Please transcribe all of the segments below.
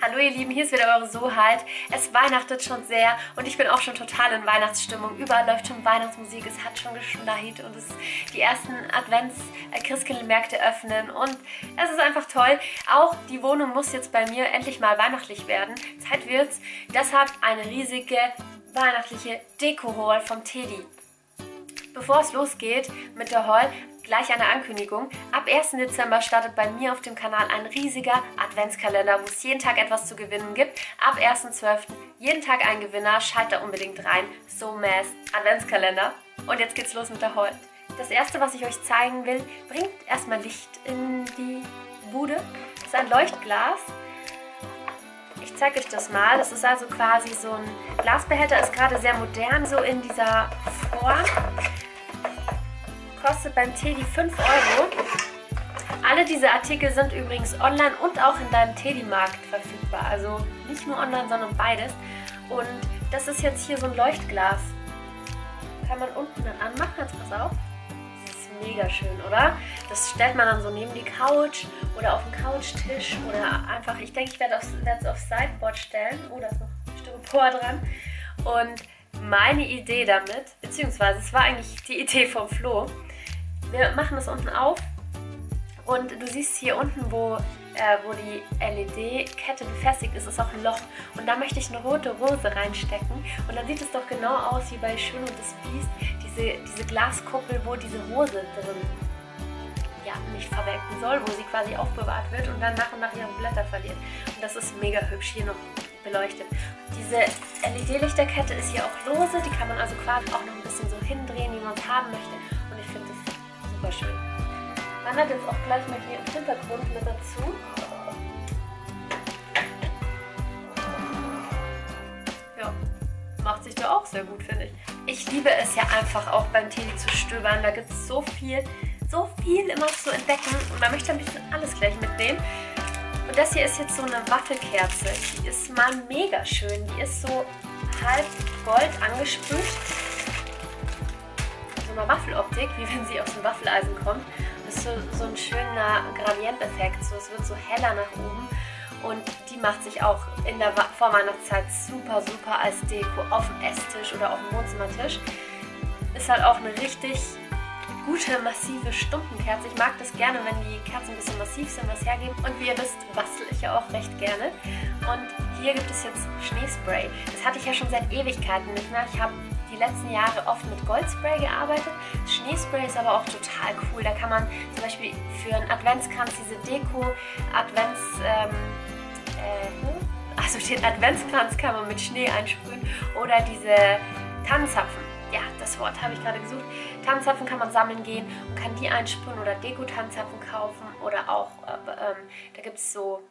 Hallo ihr Lieben, hier ist wieder eure Soheit. Es weihnachtet schon sehr und ich bin auch schon total in Weihnachtsstimmung. Überall läuft schon Weihnachtsmusik, es hat schon geschneit und die ersten Advents-Christkindlmärkte öffnen und es ist einfach toll. Auch die Wohnung muss jetzt bei mir endlich mal weihnachtlich werden. Zeit wird's. Deshalb eine riesige weihnachtliche Deko-Haul vom Teddy. Bevor es losgeht mit der Haul, gleich eine Ankündigung. Ab 1. Dezember startet bei mir auf dem Kanal ein riesiger Adventskalender, wo es jeden Tag etwas zu gewinnen gibt. Ab 1.12. jeden Tag ein Gewinner. Schalt da unbedingt rein. So Mass Adventskalender. Und jetzt geht's los mit der Haul. Das erste, was ich euch zeigen will, bringt erstmal Licht in die Bude. Das ist ein Leuchtglas. Ich zeige euch das mal. Das ist also quasi so ein Glasbehälter, ist gerade sehr modern, so in dieser Form. Kostet beim Teddy 5 Euro. Alle diese Artikel sind übrigens online und auch in deinem Teddy-Markt verfügbar. Also nicht nur online, sondern beides. Und das ist jetzt hier so ein Leuchtglas. Kann man unten dann anmachen, jetzt pass auf. Das ist mega schön, oder? Das stellt man dann so neben die Couch oder auf den Couchtisch oder einfach, ich denke, ich werde es aufs Sideboard stellen. Oh, da ist noch ein Styropor dran. Und meine Idee damit, beziehungsweise es war eigentlich die Idee vom Flo. Wir machen das unten auf und du siehst hier unten, wo die LED-Kette befestigt ist, ist auch ein Loch. Und da möchte ich eine rote Rose reinstecken. Und dann sieht es doch genau aus wie bei Schön und das Biest, diese Glaskuppel, wo diese Rose drin nicht verwelken soll, wo sie quasi aufbewahrt wird und dann nach und nach ihre Blätter verliert. Und das ist mega hübsch hier noch beleuchtet. Diese LED-Lichterkette ist hier auch lose, die kann man also quasi auch noch ein bisschen so hindrehen, wie man es haben möchte. Und ich finde das super schön. Wandert jetzt auch gleich mal hier im Hintergrund mit dazu. Ja, macht sich da auch sehr gut, finde ich. Ich liebe es ja einfach auch beim Teddy zu stöbern. Da gibt es so viel immer zu entdecken und man möchte ein bisschen alles gleich mitnehmen. Und das hier ist jetzt so eine Waffelkerze. Die ist mal mega schön. Die ist so halb gold angesprüht. So eine Waffeloptik, wie wenn sie aus dem Waffeleisen kommt. Das ist so ein schöner Gradienteffekt. So, es wird so heller nach oben. Und die macht sich auch in der Vorweihnachtszeit super, super als Deko auf dem Esstisch oder auf dem Wohnzimmertisch. Ist halt auch eine richtig gute, massive Stumpenkerze. Ich mag das gerne, wenn die Kerzen ein bisschen massiv sind, was hergeben. Und wie ihr wisst, bastel ich ja auch recht gerne. Und hier gibt es jetzt Schneespray. Das hatte ich ja schon seit Ewigkeiten nicht mehr. Ich habe die letzten Jahre oft mit Goldspray gearbeitet. Schneespray ist aber auch total cool. Da kann man zum Beispiel für einen Adventskranz diese den Adventskranz kann man mit Schnee einsprühen oder diese Tannenzapfen. Ja, das Wort habe ich gerade gesucht. Tannenzapfen kann man sammeln gehen und kann die einsprühen oder Deko-Tannenzapfen kaufen oder auch, da gibt es so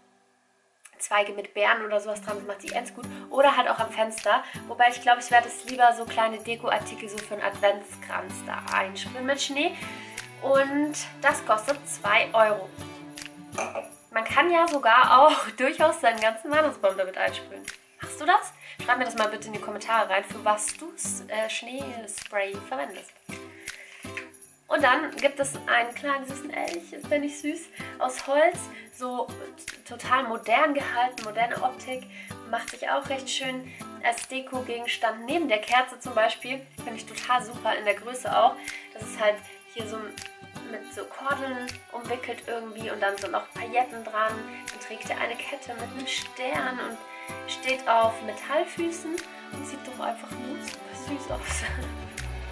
Zweige mit Beeren oder sowas dran, das macht sie ganz gut. Oder halt auch am Fenster, wobei ich glaube, ich werde es lieber so kleine Deko-Artikel so für einen Adventskranz da einsprühen mit Schnee. Und das kostet 2 Euro. Man kann ja sogar auch durchaus seinen ganzen Weihnachtsbaum damit einsprühen. Machst du das? Schreib mir das mal bitte in die Kommentare rein, für was du Schneespray verwendest. Und dann gibt es einen kleinen süßen Elch, ist der nicht süß, aus Holz, so total modern gehalten, moderne Optik, macht sich auch recht schön als Deko-Gegenstand neben der Kerze zum Beispiel, finde ich total super, in der Größe auch. Das ist halt hier so mit so Kordeln umwickelt irgendwie und dann so noch Pailletten dran. Dann trägt er eine Kette mit einem Stern und steht auf Metallfüßen und sieht doch einfach nur super süß aus.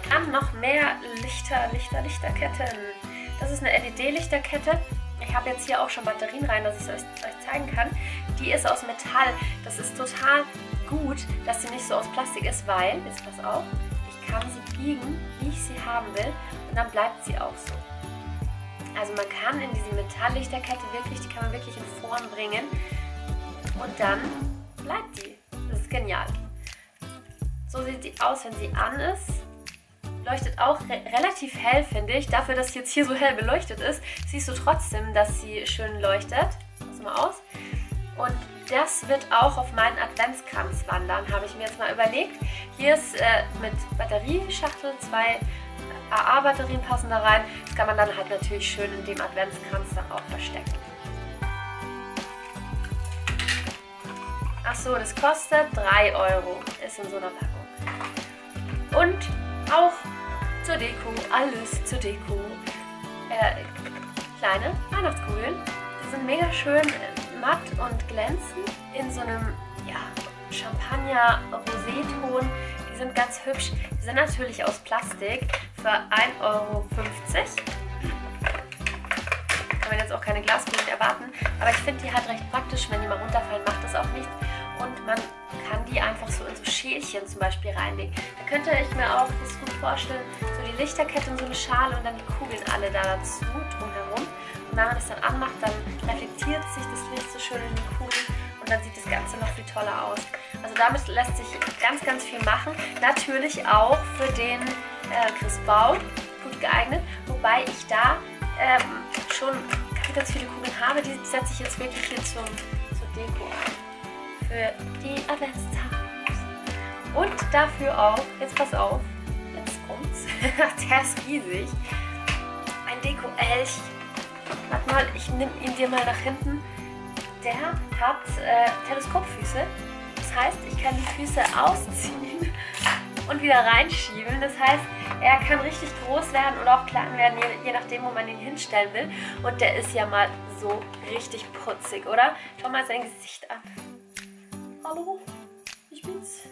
Dann noch mehr Lichterketten. Das ist eine LED-Lichterkette. Ich habe jetzt hier auch schon Batterien rein, dass ich es euch zeigen kann. Die ist aus Metall. Das ist total gut, dass sie nicht so aus Plastik ist, weil, jetzt pass auf, ich kann sie biegen, wie ich sie haben will und dann bleibt sie auch so. Also man kann in diese Metalllichterkette wirklich, die kann man wirklich in Form bringen und dann bleibt die. Das ist genial. So sieht sie aus, wenn sie an ist. Leuchtet auch relativ hell, finde ich. Dafür, dass sie jetzt hier so hell beleuchtet ist, siehst du trotzdem, dass sie schön leuchtet. Pass mal aus. Und das wird auch auf meinen Adventskranz wandern, habe ich mir jetzt mal überlegt. Hier ist mit Batterieschachtel 2 AA-Batterien passen da rein. Das kann man dann halt natürlich schön in dem Adventskranz dann auch verstecken. Achso, das kostet 3 €. Ist in so einer Packung. Und auch zur Deko, alles zur Deko. Kleine Weihnachtskugeln. Die sind mega schön matt und glänzend in so einem Champagner-Rosé-Ton. Die sind ganz hübsch. Die sind natürlich aus Plastik für 1,50 €. Kann man jetzt auch keine Glaskugeln erwarten. Aber ich finde die halt recht praktisch. Wenn die mal runterfallen, macht das auch nichts. Und man kann die einfach so in so Schälchen zum Beispiel reinlegen. Da könnte ich mir auch das gut vorstellen, so die Lichterkette in so eine Schale und dann die Kugeln alle da dazu drumherum. Und wenn man das dann anmacht, dann reflektiert sich das Licht so schön in die Kugeln und dann sieht das Ganze noch viel toller aus. Also damit lässt sich ganz, ganz viel machen. Natürlich auch für den Christbaum gut geeignet, wobei ich da schon ganz viele Kugeln habe. Die setze ich jetzt wirklich hier zur Deko ein. Für die Adventszeit. Und dafür auch, jetzt pass auf, jetzt kommt's, der ist riesig, ein Deko-Elch. Warte mal, ich nehme ihn dir mal nach hinten. Der hat Teleskopfüße, das heißt, ich kann die Füße ausziehen und wieder reinschieben. Das heißt, er kann richtig groß werden oder auch klein werden, je nachdem, wo man ihn hinstellen will. Und der ist ja mal so richtig putzig, oder? Schau mal sein Gesicht an. Hallo, ich bin's.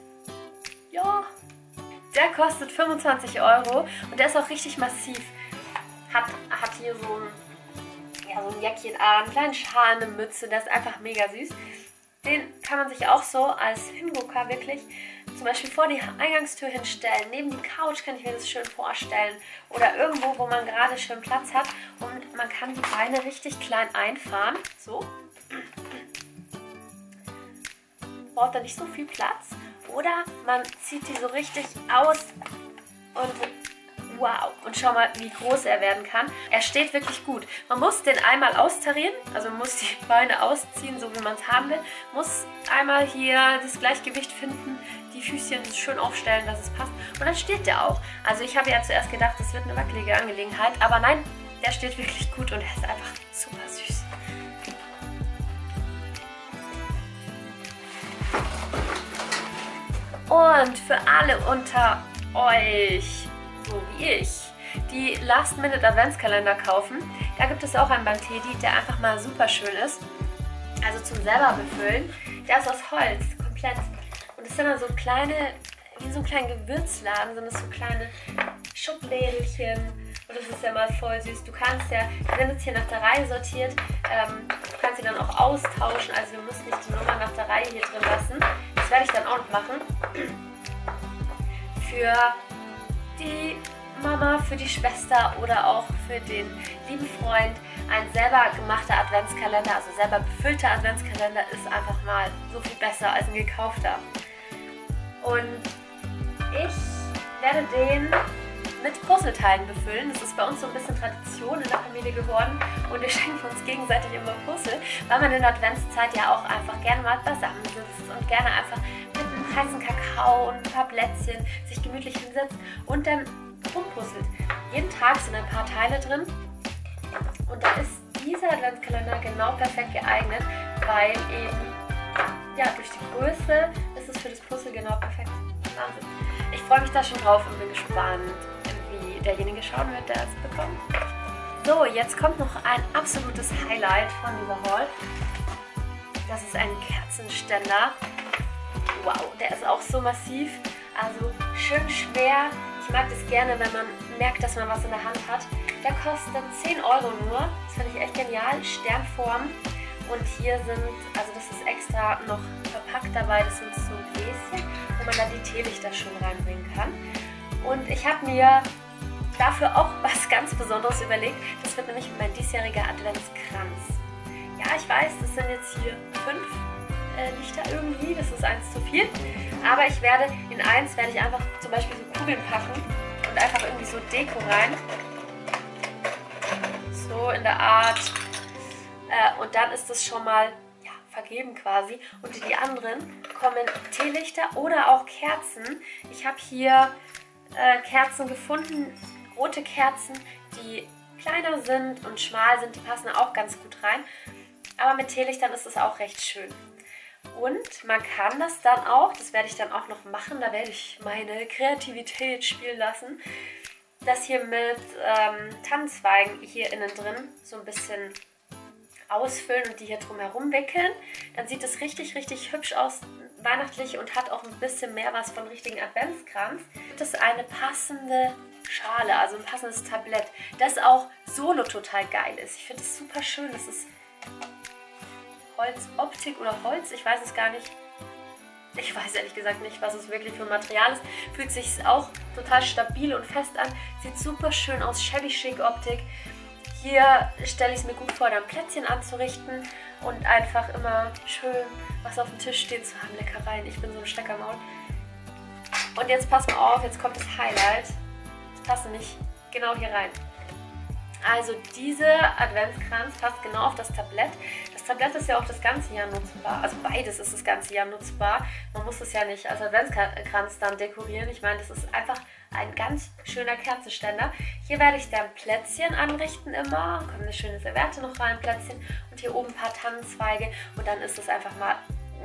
Ja. Der kostet 25 € und der ist auch richtig massiv. Hat hier so ein Jäckchen an, einen kleinen Schal, eine Mütze. Der ist einfach mega süß. Den kann man sich auch so als Hingucker wirklich zum Beispiel vor die Eingangstür hinstellen. Neben die Couch kann ich mir das schön vorstellen. Oder irgendwo, wo man gerade schön Platz hat. Und man kann die Beine richtig klein einfahren. So. Braucht da nicht so viel Platz. Oder man zieht die so richtig aus und wow. Und schau mal, wie groß er werden kann. Er steht wirklich gut. Man muss den einmal austarieren, also man muss die Beine ausziehen, so wie man es haben will. Muss einmal hier das Gleichgewicht finden, die Füßchen schön aufstellen, dass es passt. Und dann steht der auch. Also ich habe ja zuerst gedacht, das wird eine wackelige Angelegenheit. Aber nein, der steht wirklich gut und er ist einfach super süß. Und für alle unter euch, so wie ich, die Last-Minute-Adventskalender kaufen, da gibt es auch einen beim Teddy, der einfach mal super schön ist. Also zum selber befüllen. Der ist aus Holz, komplett. Und es sind dann so kleine, wie so ein kleiner Gewürzladen, sind das so kleine Schublädelchen. Und das ist ja mal voll süß. Du kannst ja, die sind jetzt hier nach der Reihe sortiert, du kannst sie dann auch austauschen. Also du musst nicht die Nummer nach der Reihe hier drin lassen. Das werde ich dann auch noch machen. Für die Mama, für die Schwester oder auch für den lieben Freund. Ein selber gemachter Adventskalender, also selber befüllter Adventskalender ist einfach mal so viel besser als ein gekaufter. Und ich werde den mit Puzzleteilen befüllen. Das ist bei uns so ein bisschen Tradition in der Familie geworden und wir schenken uns gegenseitig immer Puzzle, weil man in der Adventszeit ja auch einfach gerne mal beisammensitzt und gerne einfach mit einem heißen Kakao und ein paar Plätzchen sich gemütlich hinsetzt und dann rumpuzzelt. Jeden Tag sind ein paar Teile drin und da ist dieser Adventskalender genau perfekt geeignet, weil eben ja, durch die Größe ist es für das Puzzle genau perfekt. Wahnsinn. Ich freue mich da schon drauf und bin gespannt, wie derjenige schauen wird, der es bekommt. So, jetzt kommt noch ein absolutes Highlight von dieser Haul. Das ist ein Kerzenständer. Wow, der ist auch so massiv, also schön schwer. Ich mag das gerne, wenn man merkt, dass man was in der Hand hat. Der kostet 10 € nur. Das finde ich echt genial. Sternform. Und hier sind, also das ist extra noch verpackt dabei, das sind so Gläschen, wo man dann die Teelichter schon reinbringen kann. Und ich habe mir dafür auch was ganz Besonderes überlegt. Das wird nämlich mein diesjähriger Adventskranz. Ja, ich weiß, das sind jetzt hier 5 Lichter irgendwie, das ist 1 zu viel. Aber ich werde, in eins werde ich einfach zum Beispiel so Kugeln packen und einfach irgendwie so Deko rein. So in der Art. Und dann ist das schon mal ja, vergeben quasi. Und die anderen kommen Teelichter oder auch Kerzen. Ich habe hier Kerzen gefunden, rote Kerzen, die kleiner sind und schmal sind. Die passen auch ganz gut rein. Aber mit Teelichtern ist es auch recht schön. Und man kann das dann auch, das werde ich dann auch noch machen, da werde ich meine Kreativität spielen lassen, das hier mit Tannenzweigen hier innen drin so ein bisschen ausfüllen und die hier drum herum wickeln. Dann sieht es richtig, richtig hübsch aus, weihnachtlich und hat auch ein bisschen mehr was von richtigen Adventskranz. Das ist eine passende Schale, also ein passendes Tablett, das auch solo total geil ist. Ich finde es super schön, das ist Holzoptik oder Holz, ich weiß es gar nicht. Ich weiß ehrlich gesagt nicht, was es wirklich für ein Material ist. Fühlt sich auch total stabil und fest an. Sieht super schön aus, shabby chic Optik. Hier stelle ich es mir gut vor, dann Plätzchen anzurichten und einfach immer schön was auf dem Tisch stehen zu haben. Leckereien, ich bin so ein Steckermaul. Und jetzt passt mal auf, jetzt kommt das Highlight. Das passt nämlich genau hier rein. Also dieser Adventskranz passt genau auf das Tablett. Das Tablett ist ja auch das ganze Jahr nutzbar. Also beides ist das ganze Jahr nutzbar. Man muss es ja nicht als Adventskranz dann dekorieren. Ich meine, das ist einfach ein ganz schöner Kerzenständer. Hier werde ich dann Plätzchen anrichten immer. Kommt eine schöne Serviette noch rein, Plätzchen. Und hier oben ein paar Tannenzweige. Und dann ist es einfach mal...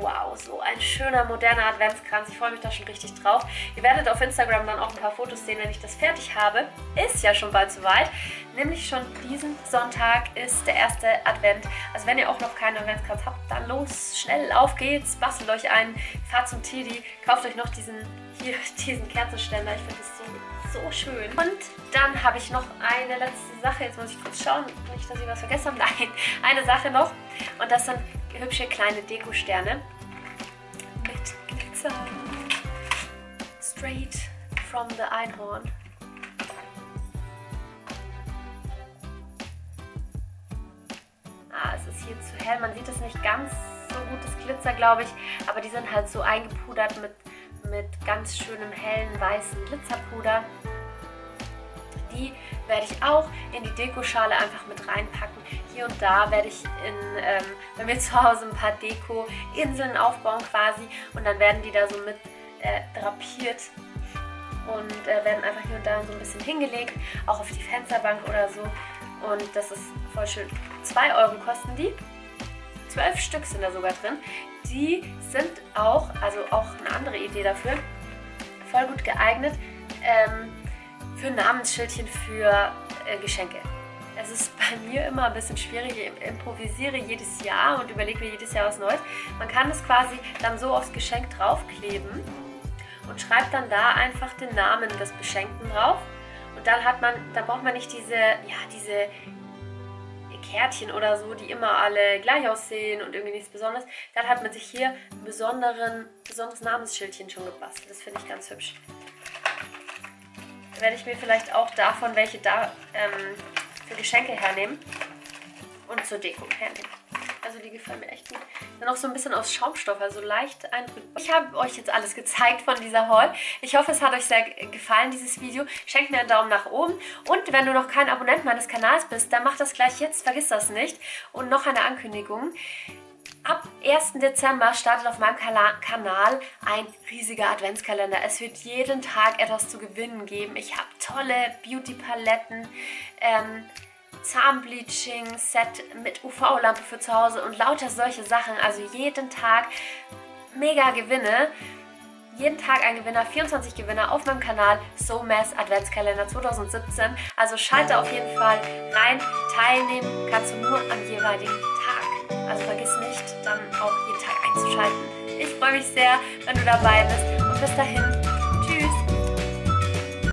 Wow, so ein schöner, moderner Adventskranz. Ich freue mich da schon richtig drauf. Ihr werdet auf Instagram dann auch ein paar Fotos sehen, wenn ich das fertig habe. Ist ja schon bald soweit. Nämlich schon diesen Sonntag ist der erste Advent. Also wenn ihr auch noch keinen Adventskranz habt, dann los, schnell, auf geht's. Bastelt euch einen, fahrt zum Teddy, kauft euch noch diesen Kerzenständer. Ich finde das so schön. Und dann habe ich noch eine letzte Sache. Jetzt muss ich kurz schauen, nicht, dass ich was vergessen habe. Nein, eine Sache noch. Und das sind hübsche kleine Dekosterne mit Glitzer. Straight from the Einhorn. Es ist hier zu hell. Man sieht es nicht ganz so gut, das Glitzer, glaube ich. Aber die sind halt so eingepudert mit ganz schönem hellen weißen Glitzerpuder. Die werde ich auch in die Dekoschale einfach mit reinpacken. Hier und da werde ich bei mir zu Hause ein paar Deko-Inseln aufbauen quasi. Und dann werden die da so mit drapiert und werden einfach hier und da so ein bisschen hingelegt. Auch auf die Fensterbank oder so. Und das ist voll schön. 2 Euro kosten die. 12 Stück sind da sogar drin. Die sind auch, also auch eine andere Idee dafür, voll gut geeignet für Namensschildchen für Geschenke. Es ist bei mir immer ein bisschen schwierig. Ich improvisiere jedes Jahr und überlege mir jedes Jahr was Neues. Man kann es quasi dann so aufs Geschenk draufkleben und schreibt dann da einfach den Namen des Beschenkten drauf. Und dann braucht man nicht diese Kärtchen oder so, die immer alle gleich aussehen und irgendwie nichts Besonderes. Dann hat man sich hier ein besonderes Namensschildchen schon gebastelt. Das finde ich ganz hübsch. Da werde ich mir vielleicht auch davon welche da für Geschenke hernehmen und zur Deko hernehmen. Also die gefallen mir echt gut. Dann auch so ein bisschen aus Schaumstoff, also leicht eindrücklich. Ich habe euch jetzt alles gezeigt von dieser Haul. Ich hoffe, es hat euch sehr gefallen, dieses Video. Schenkt mir einen Daumen nach oben. Und wenn du noch kein Abonnent meines Kanals bist, dann mach das gleich jetzt, vergiss das nicht. Und noch eine Ankündigung. Ab 1. Dezember startet auf meinem Kanal ein riesiger Adventskalender. Es wird jeden Tag etwas zu gewinnen geben. Ich habe tolle Beauty-Paletten, Zahnbleaching-Set mit UV-Lampe für zu Hause und lauter solche Sachen. Also jeden Tag mega Gewinne. Jeden Tag ein Gewinner, 24 Gewinner auf meinem Kanal SoMass Adventskalender 2017. Also schalte auf jeden Fall rein. Teilnehmen kannst du nur am jeweiligen Tag. Also vergiss nicht, dann auch jeden Tag einzuschalten. Ich freue mich sehr, wenn du dabei bist. Und bis dahin,